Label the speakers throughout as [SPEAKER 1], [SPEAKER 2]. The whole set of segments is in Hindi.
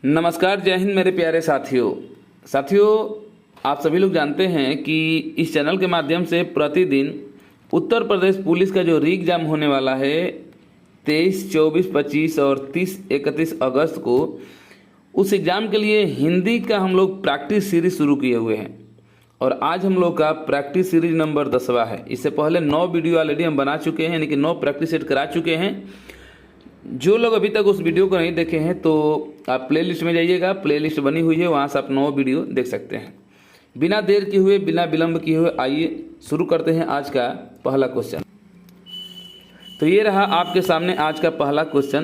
[SPEAKER 1] नमस्कार, जय हिंद मेरे प्यारे साथियों। आप सभी लोग जानते हैं कि इस चैनल के माध्यम से प्रतिदिन उत्तर प्रदेश पुलिस का जो री एग्ज़ाम होने वाला है 23, 24, 25 और 30, 31 अगस्त को, उस एग्ज़ाम के लिए हिंदी का हम लोग प्रैक्टिस सीरीज शुरू किए हुए हैं और आज हम लोग का प्रैक्टिस सीरीज नंबर 10वां है। इससे पहले 9 वीडियो ऑलरेडी हम बना चुके हैं, यानी कि 9 प्रैक्टिस सेट करा चुके हैं। जो लोग अभी तक उस वीडियो को नहीं देखे हैं तो आप प्लेलिस्ट में जाइएगा, प्लेलिस्ट बनी हुई है, वहाँ से आप 9 वीडियो देख सकते हैं। बिना देर किए हुए, बिना विलंब किए हुए आइए शुरू करते हैं आज का पहला क्वेश्चन। तो ये रहा आपके सामने आज का पहला क्वेश्चन।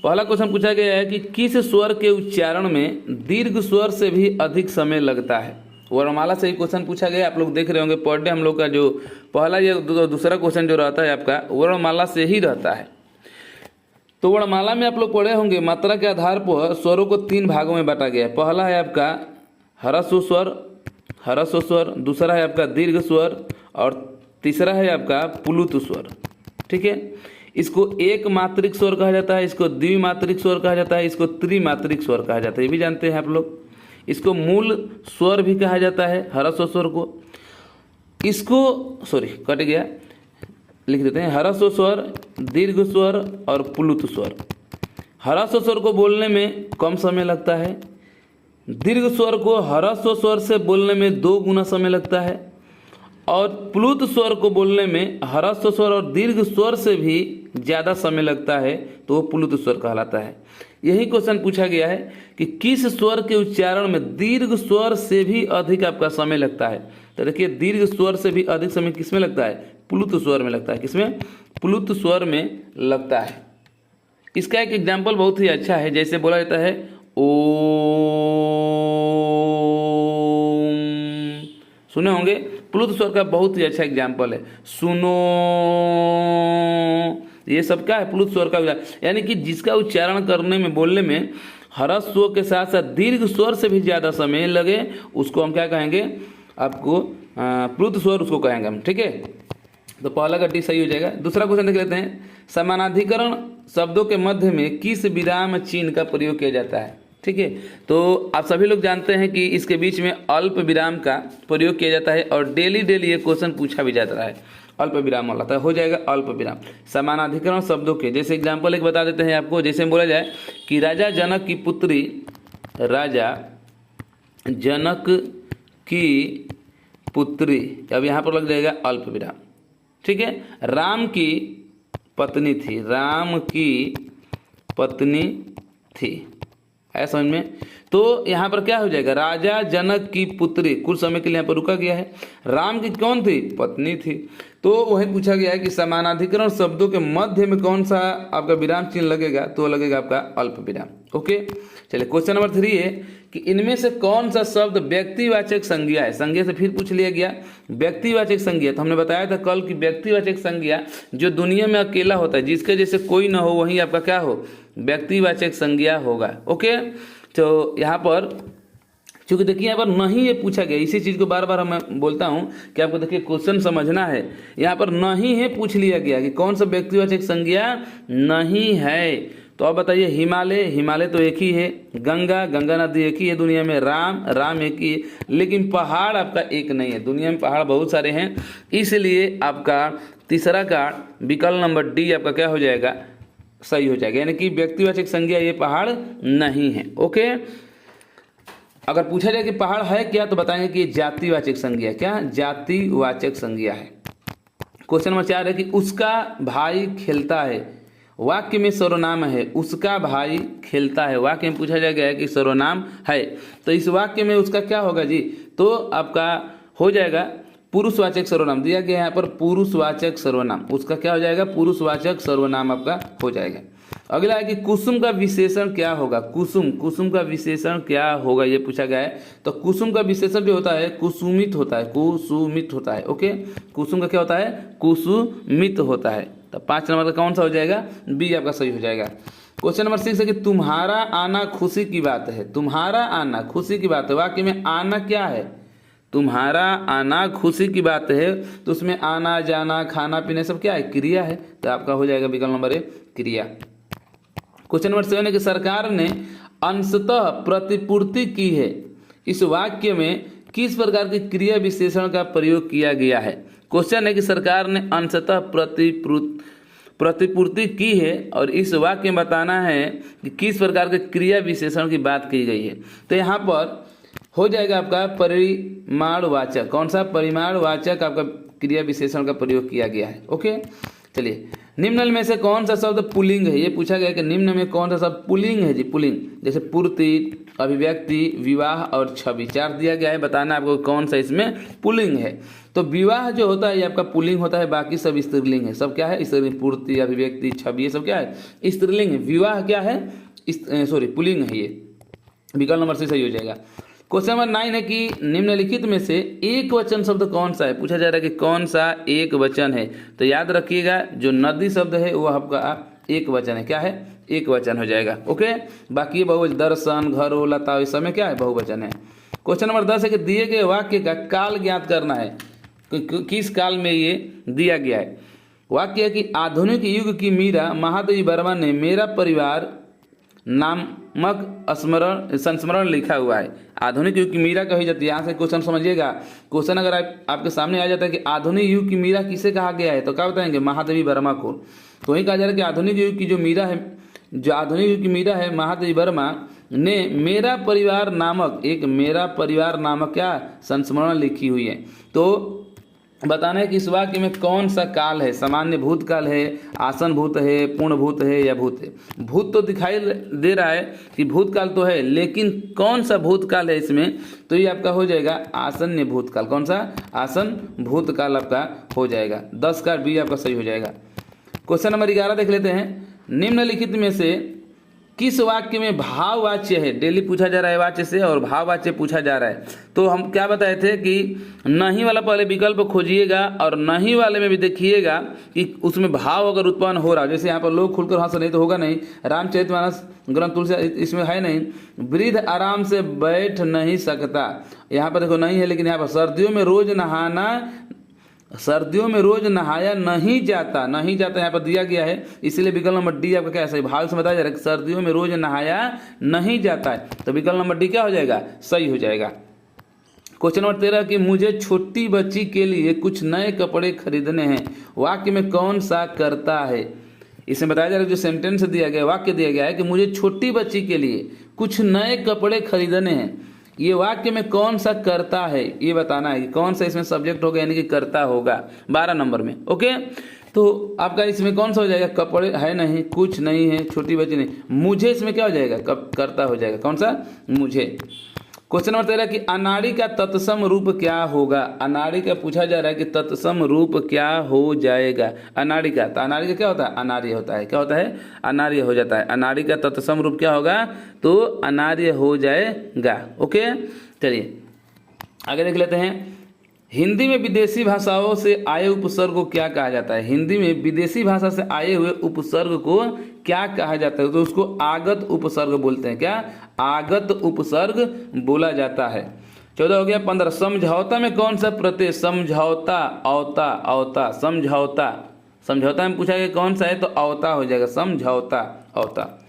[SPEAKER 1] पहला क्वेश्चन पूछा गया है कि किस स्वर के उच्चारण में दीर्घ स्वर से भी अधिक समय लगता है। वर्णमाला से ही क्वेश्चन पूछा गया। आप लोग देख रहे होंगे पर डे हम लोग का जो पहला या दूसरा क्वेश्चन जो रहता है आपका वर्णमाला से ही रहता है। तो वर्णमाला में आप लोग पढ़े होंगे मात्रा के आधार पर स्वरों को 3 भागों में बांटा गया है। पहला है आपका ह्रस्व स्वर, दूसरा है आपका दीर्घ स्वर और तीसरा है आपका प्लुत स्वर। ठीक है, इसको एक मात्रिक स्वर कहा जाता है, इसको द्विमात्रिक स्वर कहा जाता है, इसको त्रिमात्रिक स्वर कहा जाता है। ये भी जानते हैं आप लोग। इसको मूल स्वर भी कहा जाता है ह्रस्व स्वर को। इसको कट गया, लिख देते हैं ह्रस्व स्वर, दीर्घ स्वर और प्लुत स्वर। ह्रस्व स्वर को बोलने में कम समय लगता है, दीर्घ स्वर को ह्रस्व स्वर से बोलने में 2 गुना समय लगता है और प्लुत स्वर को बोलने में ह्रस्व स्वर और दीर्घ स्वर से भी ज़्यादा समय लगता है, तो वो प्लुत स्वर कहलाता है। यही क्वेश्चन पूछा गया है कि किस स्वर के उच्चारण में दीर्घ स्वर से भी अधिक आपका समय लगता है। तो देखिए, दीर्घ स्वर से भी अधिक समय किसमें लगता है? प्लुत स्वर में लगता है। किसमें? प्लुत स्वर में लगता है। इसका एक एग्जाम्पल बहुत ही अच्छा है, जैसे बोला जाता है ओम। सुने होंगे, प्लुत स्वर का बहुत ही अच्छा एग्जाम्पल है। सुनो, ये सब क्या है? प्लुत स्वर का उच्चारण, यानी कि जिसका उच्चारण करने में, बोलने में ह्रस्व स्वर के साथ साथ दीर्घ स्वर से भी ज़्यादा समय लगे, उसको हम क्या कहेंगे? आपको प्लुत स्वर उसको कहेंगे हम। ठीक है, तो पहला का डी सही हो जाएगा। दूसरा क्वेश्चन देख लेते हैं। समानाधिकरण शब्दों के मध्य में किस विराम चिन्ह का प्रयोग किया जाता है? ठीक है, तो आप सभी लोग जानते हैं कि इसके बीच में अल्प विराम का प्रयोग किया जाता है और डेली ये क्वेश्चन पूछा भी जाता है। अल्प विराम वाला हो जाएगा अल्प विराम। समानाधिकरण शब्दों के, जैसे एग्जाम्पल एक बता देते हैं आपको। जैसे बोला जाए कि राजा जनक की पुत्री, राजा जनक की पुत्री, अब यहाँ पर लग जाएगा अल्प विराम। ठीक है, राम की पत्नी थी, राम की पत्नी थी, है समझ में? तो यहाँ पर क्या हो जाएगा? राजा जनक की पुत्री, कुछ समय के लिए यहाँ पर रुका गया है। राम की कौन थी? पत्नी थी। तो वही पूछा गया है कि समानाधिकरण शब्दों के मध्य में कौन सा आपका विराम चिन्ह लगेगा? तो लगेगा आपका अल्प विराम। ओके, चलिए क्वेश्चन नंबर 3 है कि इनमें से कौन सा शब्द व्यक्तिवाचक संज्ञा है? संज्ञा से फिर पूछ लिया गया व्यक्तिवाचक संज्ञा। तो हमने बताया था कल कि व्यक्तिवाचक संज्ञा जो दुनिया में अकेला होता है, जिसके जैसे कोई ना हो, वही आपका क्या हो? व्यक्तिवाचक संज्ञा होगा। ओके, तो यहाँ पर चूँकि देखिए यहाँ पर नहीं ये पूछा गया, इसी चीज़ को बार बार मैं बोलता हूँ कि आपको देखिए क्वेश्चन समझना है। यहाँ पर नहीं है पूछ लिया गया कि कौन सा व्यक्तिवाचक संज्ञा नहीं है। तो अब बताइए, हिमालय तो एक ही है, गंगा नदी एक ही है दुनिया में, राम एक ही है, लेकिन पहाड़ आपका एक नहीं है। दुनिया में पहाड़ बहुत सारे हैं, इसलिए आपका तीसरा का विकल्प नंबर डी आपका क्या हो जाएगा? सही हो जाएगा, यानी कि व्यक्तिवाचक संज्ञा ये पहाड़ नहीं है। ओके, अगर पूछा जाए कि पहाड़ है क्या, तो बताएंगे कि जातिवाचक संज्ञा। क्या? जातिवाचक संज्ञा है। क्वेश्चन नंबर 4 है कि उसका भाई खेलता है। वाक्य में सर्वनाम है, उसका भाई खेलता है। वाक्य में पूछा गया है कि सर्वनाम है, तो इस वाक्य में उसका क्या होगा जी? तो आपका हो जाएगा पुरुषवाचक सर्वनाम। दिया गया है यहाँ पर पुरुषवाचक सर्वनाम, उसका क्या हो जाएगा? पुरुषवाचक सर्वनाम आपका हो जाएगा। अगला है कि कुसुम का विशेषण क्या होगा? कुसुम का विशेषण क्या होगा, ये पूछा गया है। तो कुसुम का विशेषण जो होता है कुसुमित होता है, कुसुमित होता है। ओके, कुसुम का क्या होता है? कुसुमित होता है। तो 5 नंबर का कौन सा हो जाएगा? बी आपका सही हो जाएगा। क्वेश्चन नंबर 6 है कि तुम्हारा आना खुशी की बात है। तुम्हारा आना खुशी की बात है, वाक्य में आना क्या है? तुम्हारा आना खुशी की बात है, तो उसमें आना जाना खाना पीना सब क्या है? क्रिया है। तो आपका हो जाएगा विकल्प नंबर ए क्रिया। क्वेश्चन नंबर 7 है कि सरकार ने अंशतः प्रतिपूर्ति की है, इस वाक्य में किस प्रकार की क्रिया विशेषण का प्रयोग किया गया है। क्वेश्चन है कि सरकार ने अंशतः प्रतिपूर्ति की है और इस वाक्य में बताना है कि किस प्रकार के क्रिया विशेषण की बात की गई है। तो यहाँ पर हो जाएगा आपका परिमाणवाचक। कौन सा? परिमाणवाचक आपका क्रिया विशेषण का प्रयोग किया गया है। ओके, चलिए, निम्न में से कौन सा शब्द पुल्लिंग है? ये पूछा गया कि निम्न में कौन सा शब्द पुल्लिंग है जी? पुल्लिंग जैसे पूर्ति, अभिव्यक्ति, विवाह और छवि, 4 दिया गया है। बताना आपको कौन सा इसमें पुल्लिंग है। तो विवाह जो होता है ये आपका पुल्लिंग होता है, बाकी सब स्त्रीलिंग है। सब क्या है? स्त्रीलिंग। पूर्ति, अभिव्यक्ति, छवि, ये सब क्या है? स्त्रीलिंग है। विवाह क्या है? पुल्लिंग है। ये विकल्प नंबर 6 सही हो जाएगा। क्वेश्चन नंबर 9 है कि निम्नलिखित में से एक वचन शब्द कौन सा है? पूछा जा रहा है कि कौन सा एक वचन है। तो याद रखिएगा जो नदी शब्द है वो आपका एक वचन है। क्या है? एक वचन हो जाएगा। ओके, बाकी बहुवचन, दर्शन, घर, लता, इस समय क्या है? बहुवचन है। क्वेश्चन नंबर 10 है कि दिए गए वाक्य का काल ज्ञात करना है। किस काल में ये दिया गया है? वाक्य है कि आधुनिक युग की मीरा महादेवी वर्मा ने मेरा परिवार नामक संस्मरण लिखा हुआ है। आधुनिक युग की मीरा कही जाती है। यहाँ से क्वेश्चन समझिएगा। क्वेश्चन अगर आपके सामने आ जाता है कि आधुनिक युग की मीरा किसे कहा गया है, तो क्या बताएंगे? महादेवी वर्मा को। तो वही कहा जा रहा है कि आधुनिक युग की जो मीरा है, जो आधुनिक युग की मीरा है महादेवी वर्मा ने मेरा परिवार नामक क्या संस्मरण लिखी हुई है। तो बताना है कि इस वाक्य में कौन सा काल है? सामान्य भूत काल है, आसन भूत है, पूर्ण भूत है या भूत है? भूत तो दिखाई दे रहा है कि भूत काल तो है, लेकिन कौन सा भूत काल है इसमें? तो ये आपका हो जाएगा आसन्य भूत काल। कौन सा? आसन भूत काल आपका हो जाएगा। 10 का बी आपका सही हो जाएगा। क्वेश्चन नंबर 11 देख लेते हैं। निम्नलिखित में से किस वाक्य में भाववाच्य है? डेली पूछा जा रहा है वाच्य से और भाववाच्य पूछा जा रहा है। तो हम क्या बताए थे कि नहीं वाला पहले विकल्प खोजिएगा और नहीं वाले में भी देखिएगा कि उसमें भाव अगर उत्पन्न हो रहा है। जैसे यहाँ पर लोग खुलकर हंस नहीं तो होगा नहीं। रामचरितमानस ग्रंथ तुलसी इसमें है नहीं। वृद्ध आराम से बैठ नहीं सकता, यहाँ पर देखो नहीं है, लेकिन यहाँ पर सर्दियों में रोज नहाया नहीं जाता यहाँ पर दिया गया है, इसलिए विकल्प नंबर डी आपका क्या है? सही। भाव से बताया जा रहा है कि सर्दियों में रोज नहाया नहीं जाता है, तो विकल्प नंबर डी क्या हो जाएगा? सही हो जाएगा। क्वेश्चन नंबर 13 कि मुझे छोटी बच्ची के लिए कुछ नए कपड़े खरीदने हैं, वाक्य में कौन सा करता है? इसमें बताया जा रहा है, जो सेंटेंस दिया गया, वाक्य दिया गया है कि मुझे छोटी बच्ची के लिए कुछ नए कपड़े खरीदने हैं, ये वाक्य में कौन सा करता है? ये बताना है कि कौन सा इसमें सब्जेक्ट होगा, यानी कि करता होगा 12 नंबर में। ओके, तो आपका इसमें कौन सा हो जाएगा? कपड़े है नहीं, कुछ नहीं है, छोटी बच्ची नहीं, मुझे इसमें क्या हो जाएगा? करता हो जाएगा। कौन सा? मुझे। क्वेश्चन नंबर 13 कि अनाड़ी का तत्सम रूप क्या होगा? अनाड़ी का पूछा जा रहा है कि तत्सम रूप क्या हो जाएगा? अनाड़ी का, तो अनाड़ी का क्या होता है? अनार्य होता है। क्या होता है? अनार्य हो जाता है। अनाड़ी का तत्सम रूप क्या होगा? तो अनार्य हो जाएगा। ओके, चलिए आगे देख लेते हैं। हिंदी में विदेशी भाषाओं से आए उपसर्ग को क्या कहा जाता है? हिंदी में विदेशी भाषा से आए हुए उपसर्ग को क्या कहा जाता है? तो उसको आगत उपसर्ग बोलते हैं। क्या? आगत उपसर्ग बोला जाता है। 14 हो गया। 15 समझौता में कौन सा प्रत्यय? समझौता, औता, औता, समझौता में पूछा गया कौन सा है? तो औता हो जाएगा। समझौता, औता,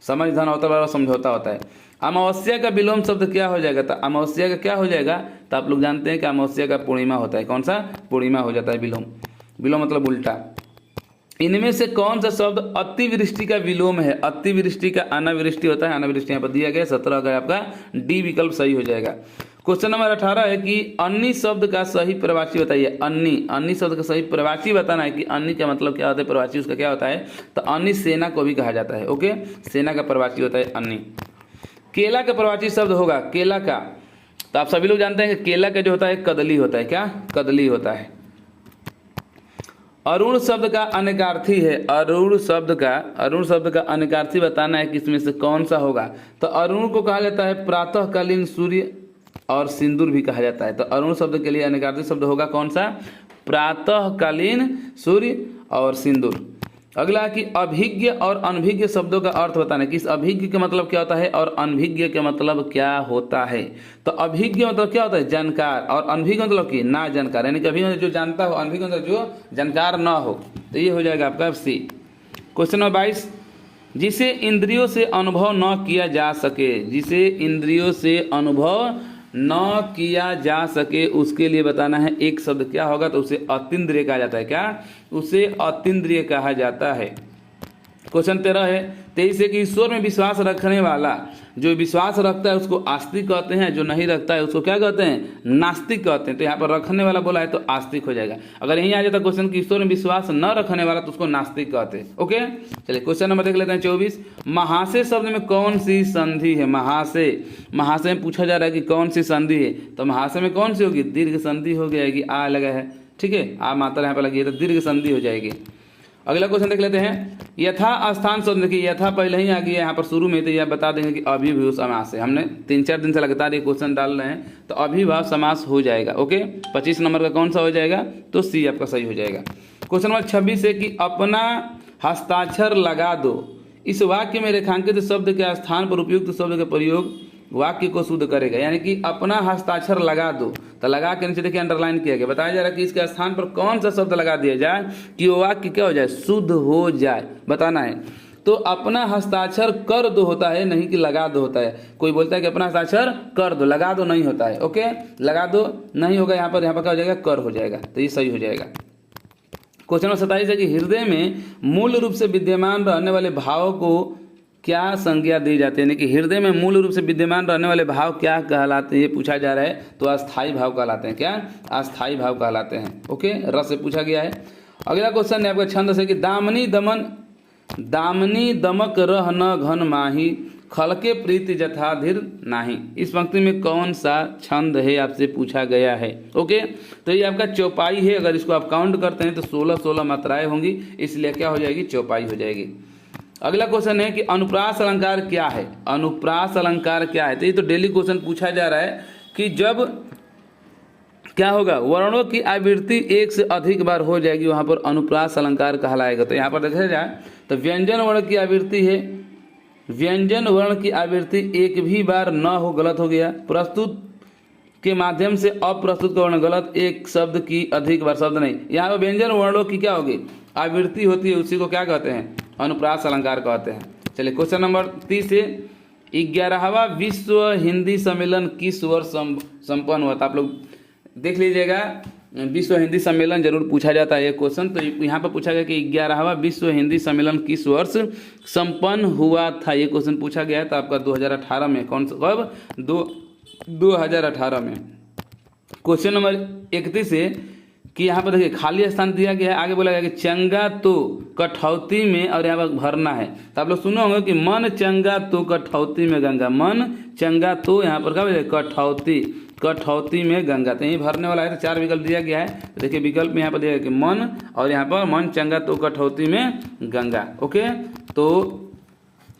[SPEAKER 1] समझ धन औता वाला समझौता होता है। अमावस्या का विलोम शब्द क्या हो जाएगा? तो अमावस्या का क्या हो जाएगा? तो आप लोग जानते हैं कि अमावस्या का पूर्णिमा होता है। कौन सा? पूर्णिमा हो जाता है विलोम। विलोम मतलब उल्टा। इनमें से कौन सा शब्द अतिवृष्टि का विलोम है? अतिवृष्टि का अनावृष्टि होता है। अनावृष्टि यहाँ पर दिया गया 17 अगर आपका डी विकल्प सही हो जाएगा। क्वेश्चन नंबर 18 है कि अन्नी शब्द का सही प्रवाची बताइए। अन्नी शब्द का सही प्रवाची बताना है कि अन्नी का मतलब क्या होता है, प्रवाची उसका क्या होता है? तो अन्नी सेना को भी कहा जाता है। ओके, सेना का प्रवाची होता है अन्नी। केला का प्रवाची शब्द होगा केला का, तो आप सभी लोग जानते हैं कि केला का जो होता है कदली होता है। क्या? कदली होता है। अरुण शब्द का अनेकार्थी है। अरुण शब्द का अनेकार्थी बताना है कि इसमें से कौन सा होगा? तो अरुण को कहा जाता है प्रातःकालीन सूर्य और सिंदूर भी कहा जाता है। तो अरुण शब्द के लिए अनेकार्थी शब्द होगा कौन सा? प्रातःकालीन सूर्य और सिंदूर। अगला कि अभिज्ञ और अनभिज्ञ शब्दों का अर्थ बताना है कि इस अभिज्ञ का मतलब क्या होता है और अनभिज्ञ का मतलब क्या होता है। तो अभिज्ञ मतलब क्या होता है? जानकार, और अनभिज्ञ मतलब कि ना जानकार, यानी कि अभिज्ञ जो जानता हो, अनभिज्ञ मतलब जो जानकार ना हो। तो ये हो जाएगा आपका सी। क्वेश्चन नंबर 22 जिसे इंद्रियों से अनुभव न किया जा सके, जिसे इंद्रियों से अनुभव न किया जा सके, उसके लिए बताना है एक शब्द क्या होगा, तो उसे अतीन्द्रिय कहा जाता है। क्या? उसे अतीन्द्रिय कहा जाता है। क्वेश्चन 13 है 23 है कि ईश्वर में विश्वास रखने वाला, जो विश्वास रखता है उसको आस्तिक कहते हैं, जो नहीं रखता है उसको क्या कहते हैं? नास्तिक कहते हैं। तो यहाँ पर रखने वाला बोला है तो आस्तिक हो जाएगा। अगर यहीं आ जाता क्वेश्चन कि ईश्वर में विश्वास न रखने वाला, तो उसको नास्तिक कहते हैं। ओके, चलिए क्वेश्चन नंबर देख लेते हैं 24। महाशय शब्द में कौन सी संधि है? महाशय, महाशय में पूछा जा रहा है कि कौन सी संधि है, तो महाशय में कौन सी होगी? दीर्घ संधि हो जाएगी। आ लगा है, ठीक है, आ मात्रा यहाँ पर लगी है तो दीर्घ संधि हो जाएगी। अगला क्वेश्चन देख लेते हैं। यथा स्थान शब्द, देखिए यथा पहले ही आ गया यहाँ पर शुरू में, तो यह बता देंगे कि अभिभव समास है। हमने 3-4 दिन से लगातार ये क्वेश्चन डाल रहे हैं, तो अभिभाव समास हो जाएगा। ओके, 25 नंबर का कौन सा हो जाएगा? तो सी आपका सही हो जाएगा। क्वेश्चन नंबर 26 है कि अपना हस्ताक्षर लगा दो। इस वाक्य में रेखांकित शब्द के स्थान पर उपयुक्त शब्द का प्रयोग वाक्य को शुद्ध करेगा। यानी कि अपना हस्ताक्षर लगा दो, तो लगा के नीचे देखिए अंडरलाइन किया गया, बताया जा रहा है कि इसके स्थान पर कौन सा शब्द लगा दिया जाए कि वो वाक्य क्या हो जाए? शुद्ध हो जाए, बताना है। तो अपना हस्ताक्षर कर दो होता है, नहीं कि लगा दो होता है। कोई बोलता है कि अपना हस्ताक्षर कर दो, लगा दो नहीं होता है। ओके, लगा दो नहीं होगा, यहाँ पर क्या हो जाएगा? कर हो जाएगा, तो ये सही हो जाएगा। क्वेश्चन नंबर 27 है कि हृदय में मूल रूप से विद्यमान रहने वाले भाव को क्या संज्ञा दी जाती है? यानी कि हृदय में मूल रूप से विद्यमान रहने वाले भाव क्या कहलाते हैं, ये पूछा जा रहा है। तो अस्थाई भाव कहलाते हैं। क्या? अस्थाई भाव कहलाते हैं। ओके, रस से पूछा गया है। अगला क्वेश्चन है आपका छंद से कि दामिनी दमन, दामिनी दमक रह न घन माही, खलके प्रीति जथाधीर नाही। इस पंक्ति में कौन सा छंद है आपसे पूछा गया है। ओके, तो ये आपका चौपाई है। अगर इसको आप काउंट करते हैं तो 16 मात्राएं होंगी, इसलिए क्या हो जाएगी? चौपाई हो जाएगी। अगला क्वेश्चन है कि अनुप्रास अलंकार क्या है? अनुप्रास अलंकार क्या है? तो ये तो डेली क्वेश्चन पूछा जा रहा है कि जब क्या होगा? वर्णों की आवृत्ति एक से अधिक बार हो जाएगी, वहां पर अनुप्रास अलंकार कहलाएगा। तो यहाँ पर देखा जाए तो व्यंजन वर्ण की आवृत्ति है, व्यंजन वर्ण की आवृत्ति एक भी बार न हो, गलत हो गया। प्रस्तुत के माध्यम से अप्रस्तुत का वर्ण, गलत। एक शब्द की अधिक बार शब्द नहीं। यहाँ पर व्यंजन वर्णों की क्या होगी? आवृत्ति होती है, उसी को क्या कहते हैं? अनुप्रास अलंकार कहते हैं। चलिए क्वेश्चन नंबर 30 है 11वां विश्व हिंदी सम्मेलन किस वर्ष संपन्न हुआ था? आप लोग देख लीजिएगा, विश्व हिंदी सम्मेलन जरूर पूछा जाता है ये क्वेश्चन। तो यहाँ पर पूछा गया कि 11वां विश्व हिंदी सम्मेलन किस वर्ष संपन्न हुआ था, ये क्वेश्चन पूछा गया है। तो आपका 2018 में, कौन सा, कब? 2018 में। क्वेश्चन नंबर 31 है कि यहाँ पर देखिए खाली स्थान दिया गया है, आगे बोला गया कि चंगा तो कठौती में, और यहाँ पर भरना है। तो आप लोग सुने होंगे कि मन चंगा तो कठौती में गंगा, मन चंगा तो यहाँ पर क्या बोले? कठौती, कठौती में गंगा। तो यही भरने वाला है। तो 4 विकल्प दिया गया है। तो देखिए विकल्प में यहाँ पर दिया गया कि मन, और यहाँ पर मन चंगा तो कठौती में गंगा। ओके, तो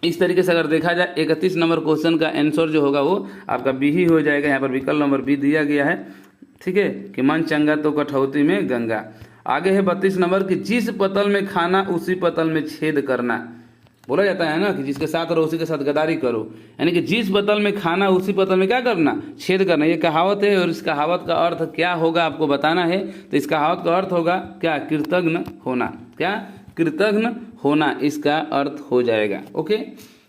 [SPEAKER 1] इस तरीके से अगर देखा जाए 31 नंबर क्वेश्चन का आंसर जो होगा वो आपका बी ही हो जाएगा। यहाँ पर विकल्प नंबर बी दिया गया है, ठीक है, कि मन चंगा तो कठौती में गंगा। आगे है 32 नंबर कि जिस पतल में खाना उसी पतल में छेद करना। बोला जाता है ना कि जिसके साथ रहो उसी के साथ गद्दारी करो, यानी कि जिस पतल में खाना उसी पतल में क्या करना? छेद करना। ये कहावत है, और इस कहावत का अर्थ क्या होगा आपको बताना है। तो इस कहावत का अर्थ होगा क्या? कृतज्ञ होना। क्या? कृतज्ञ होना, इसका अर्थ हो जाएगा। ओके,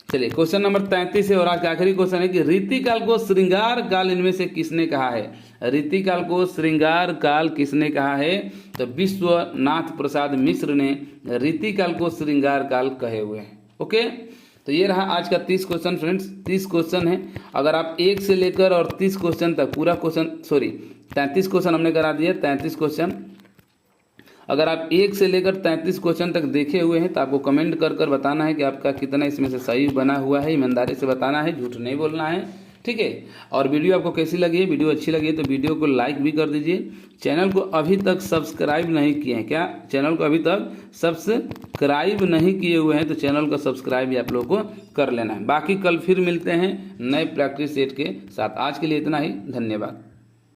[SPEAKER 1] चलिए क्वेश्चन नंबर 33 है और आज का आखिरी क्वेश्चन है कि रीतिकाल को श्रृंगार काल इनमें से किसने कहा है? रीतिकाल को श्रृंगार काल किसने कहा है? तो विश्वनाथ प्रसाद मिश्र ने रीतिकाल को श्रृंगार काल कहे हुए हैं। ओके, तो ये रहा आज का 30 क्वेश्चन फ्रेंड्स। 30 क्वेश्चन है। अगर आप 1 से लेकर और 30 क्वेश्चन तक पूरा क्वेश्चन, सॉरी 33 क्वेश्चन हमने करा दिए, 33 क्वेश्चन। अगर आप 1 से लेकर 33 क्वेश्चन तक देखे हुए हैं तो आपको कमेंट कर कर बताना है कि आपका कितना इसमें से सही बना हुआ है। ईमानदारी से बताना है, झूठ नहीं बोलना है, ठीक है। और वीडियो आपको कैसी लगी है? वीडियो अच्छी लगी है तो वीडियो को लाइक भी कर दीजिए। चैनल को अभी तक सब्सक्राइब नहीं किए हैं क्या? चैनल को अभी तक सब्सक्राइब नहीं किए हुए हैं तो चैनल को सब्सक्राइब भी आप लोग को कर लेना है। बाकी कल फिर मिलते हैं नए प्रैक्टिस सेट के साथ। आज के लिए इतना ही, धन्यवाद।